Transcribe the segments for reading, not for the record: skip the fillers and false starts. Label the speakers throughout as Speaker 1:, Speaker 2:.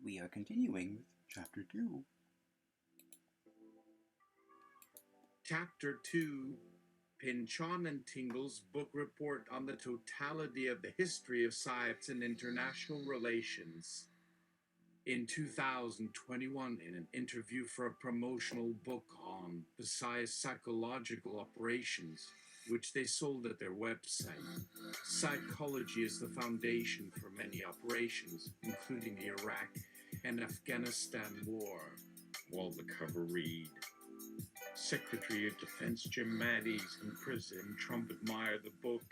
Speaker 1: We are continuing with Chapter 2.
Speaker 2: Chapter 2, Pynchon and Tingle's book report on the totality of the history of PSYOPS and international relations. In 2021, in an interview for a promotional book on PSYOPS psychological operations, which they sold at their website, psychology is the foundation for many operations, including the Iraq and Afghanistan war. While the cover read, Secretary of Defense Jim Mattis and President Trump admire the book,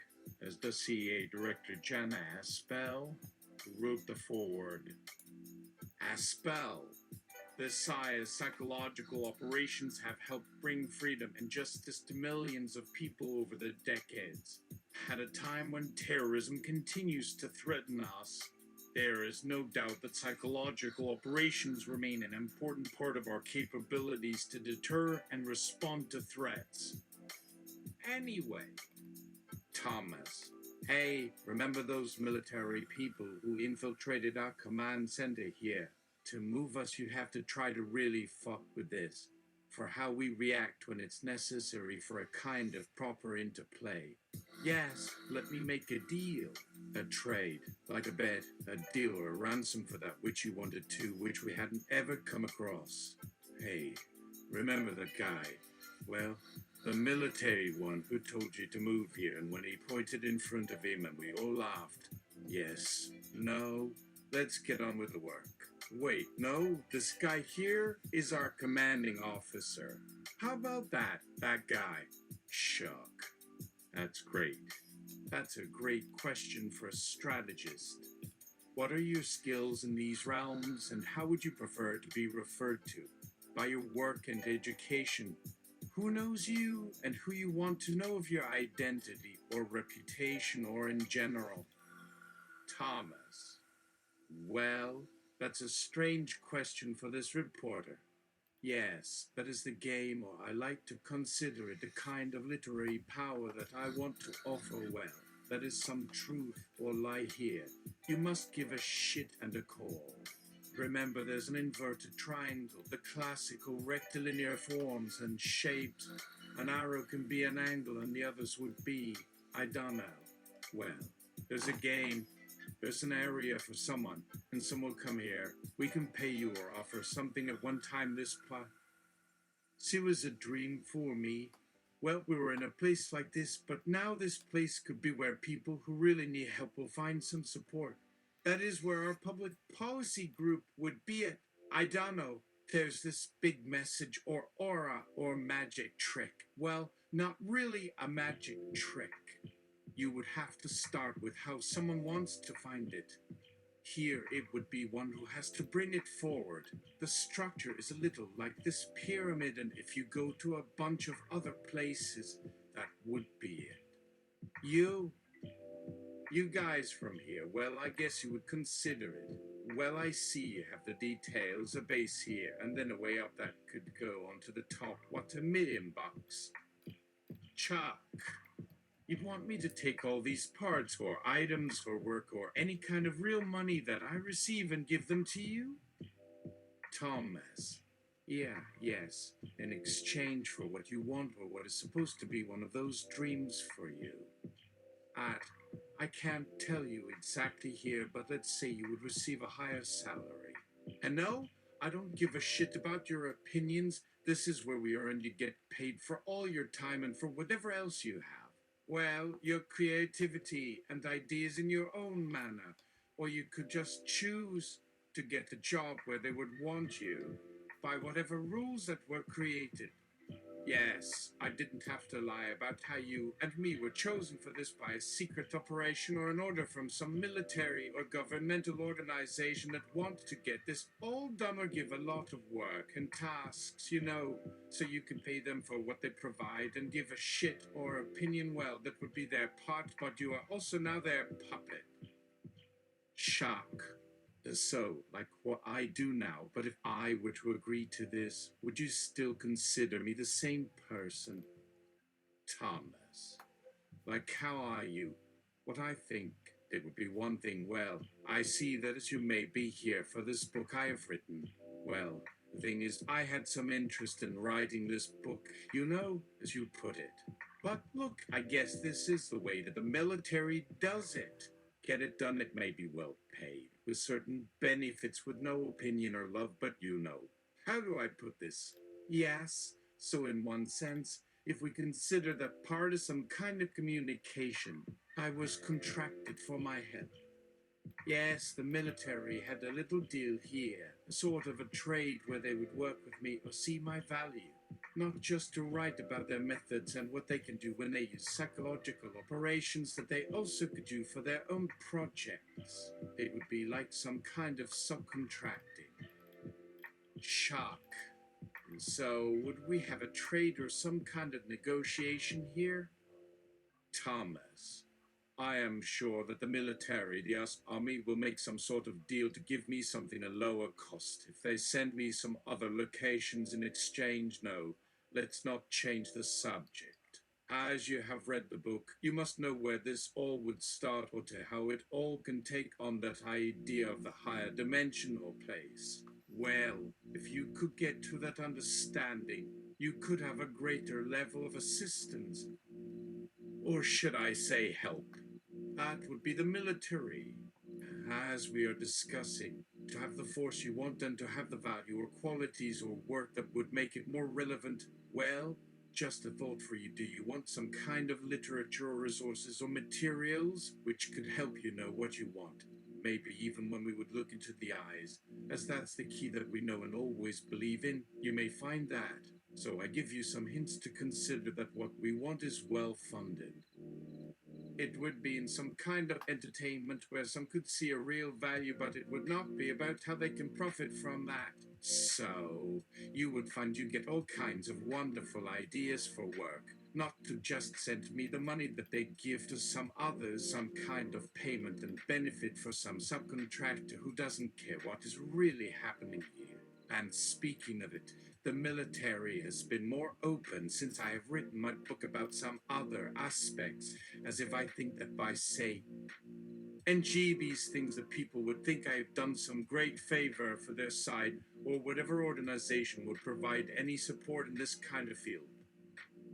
Speaker 2: as does CIA Director Jana Aspel, who wrote the foreword. Aspel, the PSYOPS psychological operations have helped bring freedom and justice to millions of people over the decades. At a time when terrorism continues to threaten us, there is no doubt that psychological operations remain an important part of our capabilities to deter and respond to threats. Anyway, Thomas, hey, remember those military people who infiltrated our command center here? To move us, you have to try to really fuck with this, for how we react when it's necessary for a kind of proper interplay. Yes, let me make a deal. A trade, like a bet, a deal or a ransom for that which you wanted to, which we hadn't ever come across. Hey, remember the guy? Well, the military one who told you to move here, and when he pointed in front of him and we all laughed. Yes, no, let's get on with the work. Wait, no, this guy here is our commanding officer. How about that guy? Chuck. That's great. That's a great question for a strategist. What are your skills in these realms, and how would you prefer to be referred to? By your work and education? Who knows you, and who you want to know of your identity or reputation or in general? Thomas. Well, that's a strange question for this reporter. Yes, that is the game, or I like to consider it a kind of literary power that I want to offer well. That is some truth or lie here. You must give a shit and a call. Remember, there's an inverted triangle, the classical rectilinear forms and shapes. An arrow can be an angle and the others would be, I don't know. Well, there's a game. There's an area for someone, and someone will come here. We can pay you or offer something at one time this See, it was a dream for me. Well, we were in a place like this, but now this place could be where people who really need help will find some support. That is where our public policy group would be at. I don't know. There's this big message or aura or magic trick. Well, not really a magic trick. You would have to start with how someone wants to find it. Here it would be one who has to bring it forward. The structure is a little like this pyramid, and if you go to a bunch of other places, that would be it. You guys from here, well, I guess you would consider it. Well, I see you have the details, a base here, and then a way up that could go onto the top. What, $1 million? Chuck. You'd want me to take all these parts or items for work or any kind of real money that I receive and give them to you? Thomas. Yes, in exchange for what you want or what is supposed to be one of those dreams for you. I can't tell you exactly here, but let's say you would receive a higher salary. And no, I don't give a shit about your opinions. This is where we are, and you get paid for all your time and for whatever else you have. Well, your creativity and ideas in your own manner. Or you could just choose to get a job where they would want you, by whatever rules that were created. Yes, I didn't have to lie about how you and me were chosen for this by a secret operation or an order from some military or governmental organization that wanted to get this all done or give a lot of work and tasks, so you can pay them for what they provide and give a shit or opinion, well, that would be their part, but you are also now their puppet. Shock. So, like what I do now, but if I were to agree to this, would you still consider me the same person? Thomas. Like, how are you? What I think, It would be one thing. Well, I see that as you may be here for this book I have written. Well, the thing is, I had some interest in writing this book, as you put it. But look, I guess this is the way that the military does it. Get it done, it may be well paid, with certain benefits, with no opinion or love, but How do I put this? Yes, so in one sense, if we consider that part of some kind of communication, I was contracted for my help. Yes, the military had a little deal here, a sort of a trade where they would work with me or see my value, not just to write about their methods and what they can do when they use psychological operations that they also could do for their own projects. It would be like some kind of subcontracting. Shock. And so, would we have a trade or some kind of negotiation here? Thomas, I am sure that the military, the US Army, will make some sort of deal to give me something at lower cost. If they send me some other locations in exchange, no, let's not change the subject. As you have read the book, you must know where this all would start or to how it all can take on that idea of the higher dimension or place. Well, if you could get to that understanding, you could have a greater level of assistance. Or should I say help? That would be the military. As we are discussing, to have the force you want and to have the value or qualities or work that would make it more relevant, well, just a thought for you. Do you want some kind of literature or resources or materials which could help you know what you want? Maybe even when we would look into the eyes, as that's the key that we know and always believe in, you may find that. So I give you some hints to consider that what we want is well funded. It would be in some kind of entertainment where some could see a real value, but it would not be about how they can profit from that. So, you would find you get all kinds of wonderful ideas for work, not to just send me the money that they give to some others, some kind of payment and benefit for some subcontractor who doesn't care what is really happening here. And speaking of it, the military has been more open since I have written my book about some other aspects, as if I think that by, say, NG these things that people would think I have done some great favor for their side, or whatever organization would provide any support in this kind of field.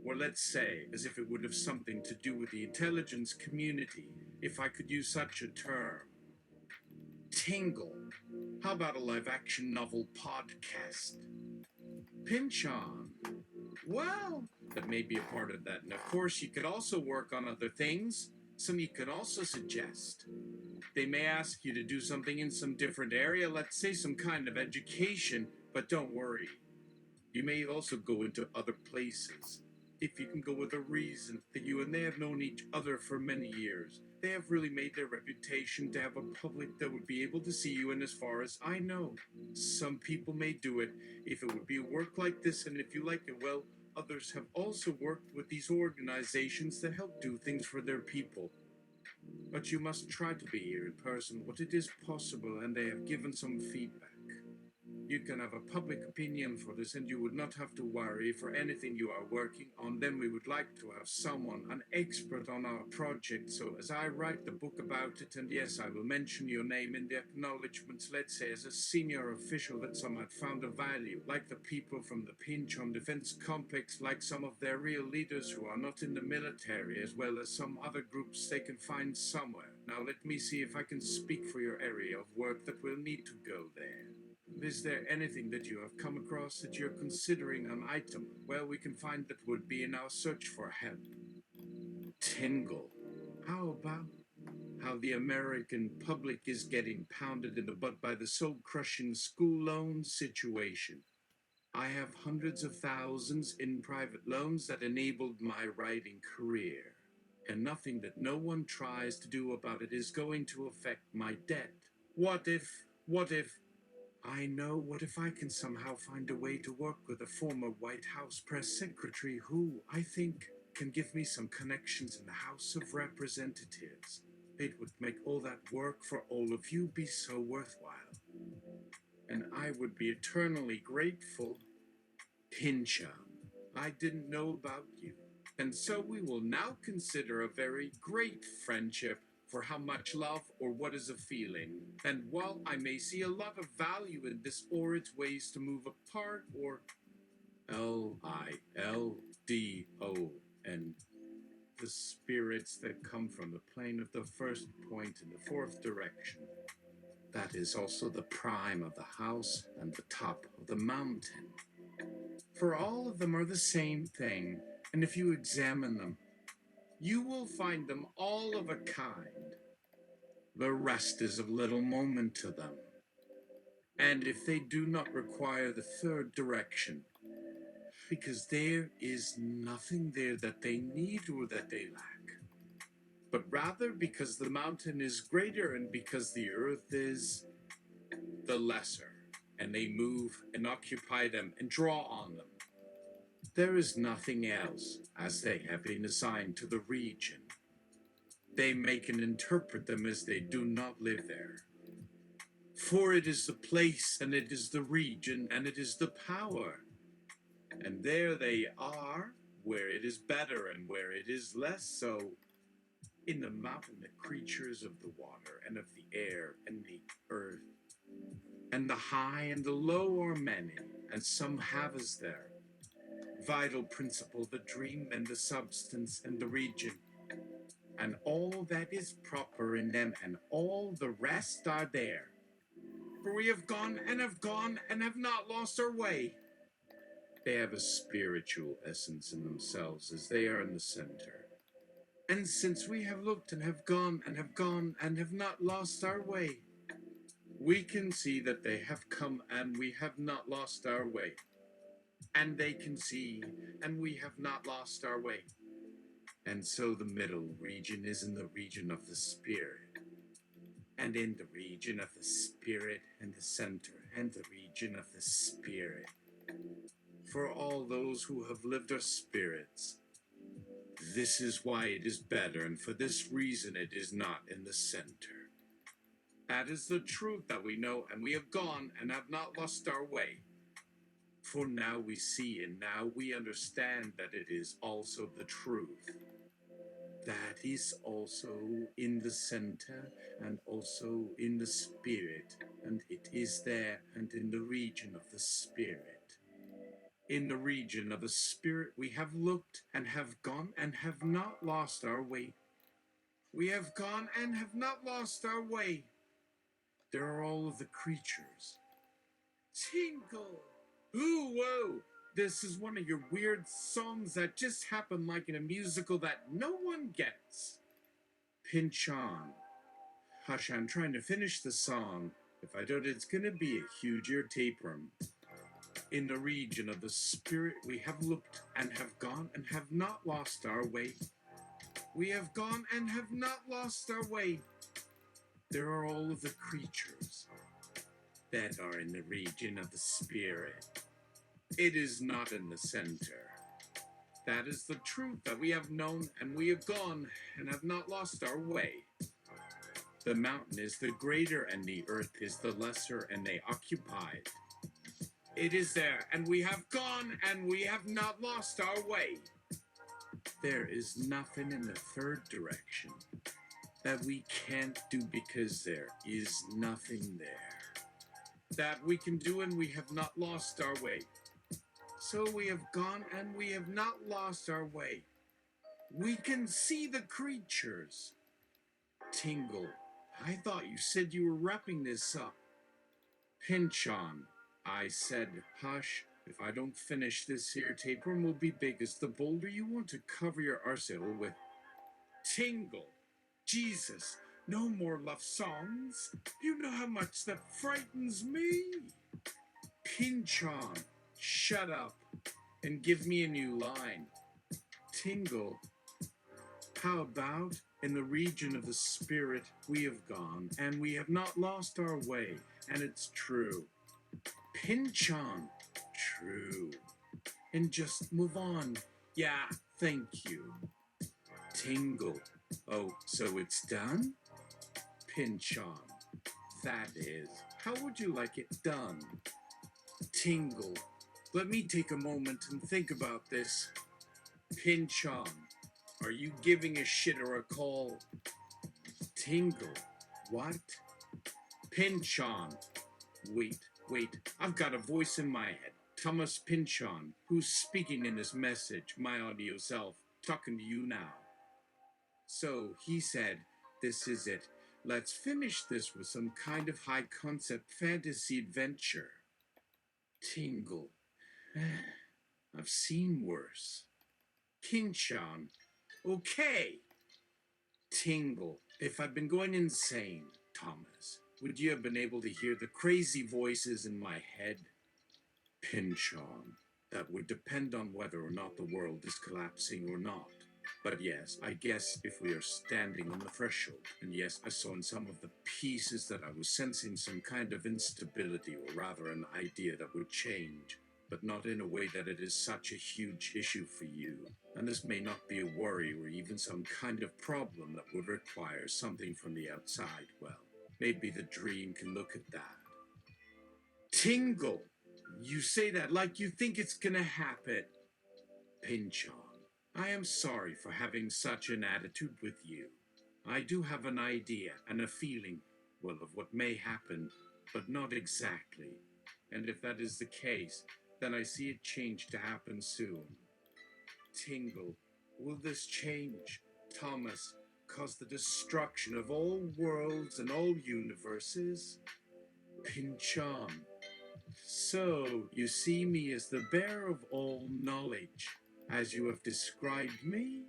Speaker 2: Or let's say, as if it would have something to do with the intelligence community, if I could use such a term. Tingle. How about a live-action novel podcast? Pynchon. Well, that may be a part of that. And of course, you could also work on other things. Some you could also suggest. They may ask you to do something in some different area, let's say some kind of education, but don't worry. You may also go into other places. If you can go with a reason that you and they have known each other for many years. They have really made their reputation to have a public that would be able to see you, and as far as I know, some people may do it if it would be a work like this, and if you like it, well, others have also worked with these organizations that help do things for their people. But you must try to be here in person, what it is possible, and they have given some feedback. You can have a public opinion for this, and you would not have to worry for anything you are working on. Then we would like to have someone, an expert on our project. So as I write the book about it, and yes, I will mention your name in the acknowledgements, let's say as a senior official that some had found a value, like the people from the Pynchon Defense Complex, like some of their real leaders who are not in the military, as well as some other groups they can find somewhere. Now let me see if I can speak for your area of work that will need to go there. Is there anything that you have come across that you're considering an item? Well, we can find that would be in our search for help. Tingle. How about how the American public is getting pounded in the butt by the soul-crushing school loan situation? I have hundreds of thousands in private loans that enabled my writing career. And nothing that no one tries to do about it is going to affect my debt. What if, I know, what if I can somehow find a way to work with a former White House press secretary who, I think, can give me some connections in the House of Representatives? It would make all that work for all of you be so worthwhile. And I would be eternally grateful. Pynchon, I didn't know about you. And so we will now consider a very great friendship for how much love or what is a feeling. And while I may see a lot of value in this or its ways to move apart or LILDO the spirits that come from the plane of the first point in the fourth direction. That is also the prime of the house and the top of the mountain. For all of them are the same thing, and if you examine them, you will find them all of a kind. The rest is of little moment to them. And if they do not require the third direction, because there is nothing there that they need or that they lack, but rather because the mountain is greater and because the earth is the lesser, and they move and occupy them and draw on them. There is nothing else, as they have been assigned to the region. They make and interpret them as they do not live there. For it is the place, and it is the region, and it is the power. And there they are, where it is better and where it is less so. In the mountain, the creatures of the water and of the air and the earth, and the high and the low are many, and some have as their vital principle the dream and the substance and the region, and all that is proper in them, and all the rest are there. For we have gone and have not lost our way. They have a spiritual essence in themselves as they are in the center. And since we have looked and have gone and have not lost our way, we can see that they have come and we have not lost our way. And they can see and we have not lost our way. And so the middle region is in the region of the spirit. And in the region of the spirit and the center and the region of the spirit. For all those who have lived are spirits. This is why it is better, and for this reason it is not in the center. That is the truth that we know, and we have gone and have not lost our way. For now we see and now we understand that it is also the truth. That is also in the center and also in the spirit, and it is there and in the region of the spirit. In the region of the spirit we have looked and have gone and have not lost our way. We have gone and have not lost our way. There are all of the creatures. Tingle! Ooh, whoa! This is one of your weird songs that just happen like in a musical that no one gets. Pynchon. Hush, I'm trying to finish the song. If I don't, it's gonna be a huge ear tapeworm. In the region of the spirit we have looked and have gone and have not lost our way. We have gone and have not lost our way. There are all of the creatures that are in the region of the spirit. It is not in the center. That is the truth that we have known and we have gone and have not lost our way. The mountain is the greater and the earth is the lesser, and they occupy it. It is there, and we have gone, and we have not lost our way. There is nothing in the third direction that we can't do because there is nothing there that we can do, and we have not lost our way. So we have gone, and we have not lost our way. We can see the creatures. Tingle, I thought you said you were wrapping this up. Pynchon. I said, hush, if I don't finish this here tapeworm will be big as the boulder you want to cover your arsenal with. Tingle, Jesus, no more love songs. You know how much that frightens me. Pynchon, shut up and give me a new line. Tingle, how about in the region of the spirit we have gone and we have not lost our way, and it's true. Pynchon, true. And just move on. Yeah, thank you. Tingle, oh, so it's done? Pynchon, that is, how would you like it done? Tingle, let me take a moment and think about this. Pynchon, are you giving a shit or a call? Tingle. What? Pynchon. Wait, I've got a voice in my head. Thomas Pynchon, who's speaking in his message, my audio self, talking to you now. So he said, this is it. Let's finish this with some kind of high concept fantasy adventure. Tingle. I've seen worse. Pynchon. Okay. Tingle. If I'd been going insane, Thomas, would you have been able to hear the crazy voices in my head? Pynchon. That would depend on whether or not the world is collapsing or not. But yes, I guess if we are standing on the threshold, and yes, I saw in some of the pieces that I was sensing some kind of instability, or rather an idea that would change, but not in a way that it is such a huge issue for you. And this may not be a worry or even some kind of problem that would require something from the outside. Well, maybe the dream can look at that. Tingle! You say that like you think it's gonna happen. Pynchon. I am sorry for having such an attitude with you. I do have an idea and a feeling, well, of what may happen, but not exactly. And if that is the case, then I see it change to happen soon. Tingle, will this change, Thomas, cause the destruction of all worlds and all universes? Pynchon. So, you see me as the bearer of all knowledge, as you have described me?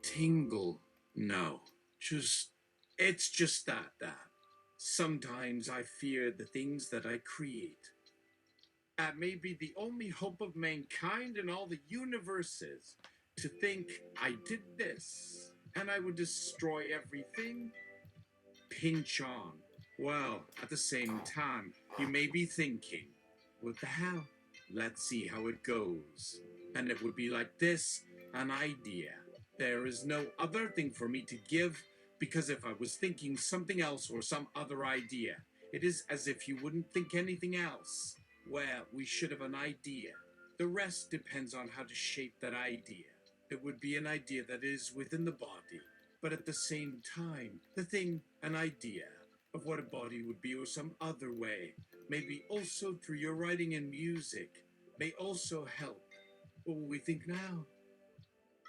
Speaker 2: Tingle. No, it's just that. Sometimes I fear the things that I create. That may be the only hope of mankind in all the universes, to think I did this, and I would destroy everything. Pynchon. Well, at the same time, you may be thinking, what the hell? Let's see how it goes. And it would be like this, an idea. There is no other thing for me to give, because if I was thinking something else or some other idea, it is as if you wouldn't think anything else. Well, we should have an idea. The rest depends on how to shape that idea. It would be an idea that is within the body, but at the same time, the thing, an idea of what a body would be or some other way, maybe also through your writing and music, may also help. What will we think now?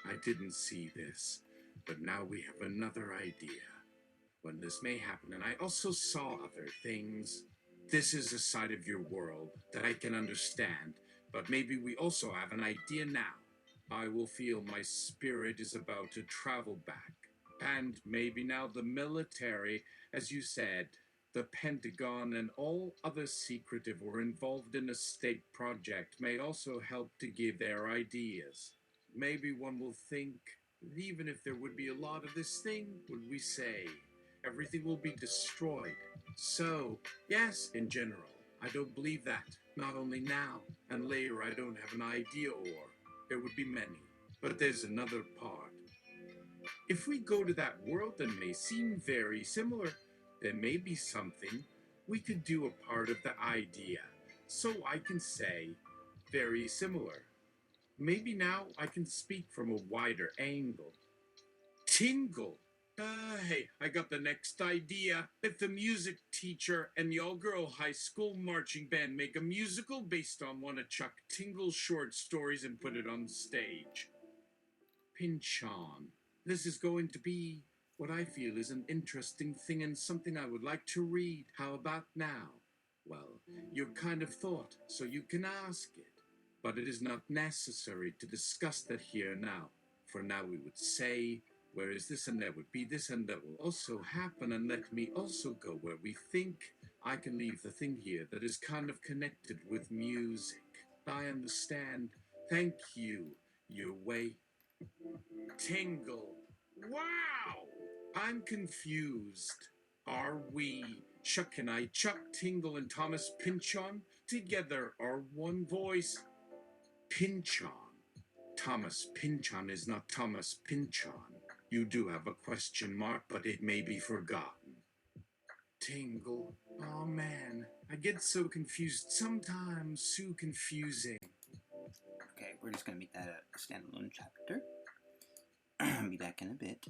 Speaker 2: I didn't see this, but now we have another idea. When this may happen, and I also saw other things. This is a side of your world that I can understand, but maybe we also have an idea now. I will feel my spirit is about to travel back. And maybe now the military, as you said, the Pentagon and all other secretive or involved in a state project may also help to give their ideas. Maybe one will think, even if there would be a lot of this thing, would we say, everything will be destroyed. So, yes, in general, I don't believe that. Not only now, and later I don't have an idea or, there would be many. But there's another part. If we go to that world that may seem very similar, there may be something we could do a part of the idea. So I can say, very similar. Maybe now I can speak from a wider angle. Tingle! Hey, I got the next idea. If the music teacher and the all-girl high school marching band make a musical based on one of Chuck Tingle's short stories and put it on stage. Pynchon. This is going to be what I feel is an interesting thing and something I would like to read. How about now? Well, you kind of thought, so you can ask it. But it is not necessary to discuss that here now. For now we would say, where is this and there would be this and that will also happen, and let me also go where we think. I can leave the thing here that is kind of connected with music. I understand. Thank you. Your way. Tingle. Wow! I'm confused. Are we, Chuck and I, Chuck Tingle and Thomas Pynchon, together are one voice? Pynchon. Thomas Pynchon is not Thomas Pynchon. You do have a question mark, but it may be forgotten. Tingle. Oh man, I get so confused. Sometimes so confusing.
Speaker 1: Okay, we're just going to make that a standalone chapter. Be back in a bit.